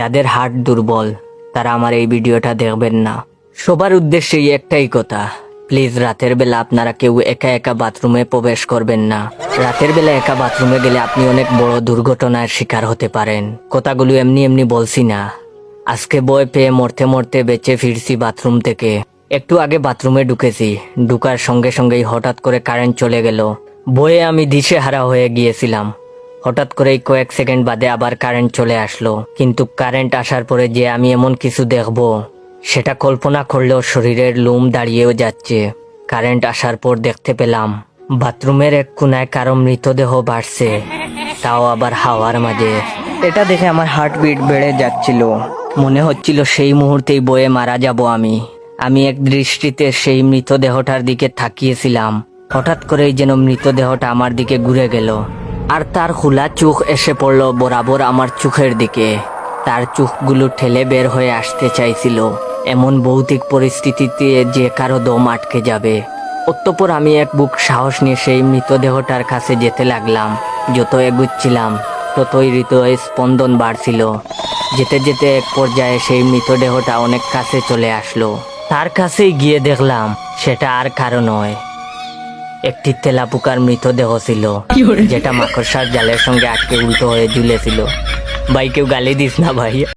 যাদের হার্ট দুর্বল তারা আমার এই ভিডিওটা দেখবেন না। সবার উদ্দেশ্যে একটাই কথা, প্লিজ রাতের বেলা আপনারা কেউ একা একা বাথরুমে প্রবেশ করবেন না। রাতের বেলা একা বাথরুমে গেলে আপনি অনেক বড় দুর্ঘটনার শিকার হতে পারেন। কথাগুলো এমনি এমনি বলছি না, আজকে ভয় পেয়ে মরতে মরতে বেঁচে ফিরছি বাথরুম থেকে। একটু আগে বাথরুমে ঢুকেছি, ঢুকার সঙ্গে সঙ্গেই হঠাৎ করে কারেন্ট চলে গেল। ভয়ে আমি দিশেহারা হয়ে গিয়েছিলাম। হঠাৎ করেই কয়েক সেকেন্ড বাদে আবার কারেন্ট চলে আসলো, কিন্তু কারেন্ট আসার পরে যে আমি এমন কিছু দেখবো সেটা কল্পনা করলেও শরীরের লোম দাঁড়িয়েও যাচ্ছে। কারেন্ট আসার পর দেখতে পেলাম বাথরুমের এক কোনায় কারো মৃতদেহ বাড়ছে, তাও আবার হাওয়ার মাঝে। এটা দেখে আমার হার্টবিট বেড়ে যাচ্ছিল, মনে হচ্ছিল সেই মুহূর্তেই বয়ে মারা যাব আমি। আমি এক দৃষ্টিতে সেই মৃতদেহটার দিকে তাকিয়েছিলাম। হঠাৎ করেই যেন মৃতদেহটা আমার দিকে ঘুরে গেল, আর তার খোলা চোখ এসে পড়ল বরাবর আমার চোখের দিকে। তার চোখগুলো ঠেলে বের হয়ে আসতে চাইছিল। এমন ভৌতিক পরিস্থিতিতে যে কারো দম আটকে যাবে। অতঃপর আমি এক বুক সাহস নিয়ে সেই মৃতদেহটার কাছে যেতে লাগলাম। যত এগুচ্ছিলাম ততই হৃদয় স্পন্দন বাড়ছিল। যেতে যেতে এক পর্যায়ে সেই মৃতদেহটা অনেক কাছে চলে আসলো। তার কাছেই গিয়ে দেখলাম সেটা আর কারো নয়, একটি তেলাপোকার মৃতদেহ ছিল, যেটা মাকড়সার জালের সঙ্গে আটকে উল্টো হয়ে ঝুলেছিল। ভাই কেউ গালি দিস না ভাই।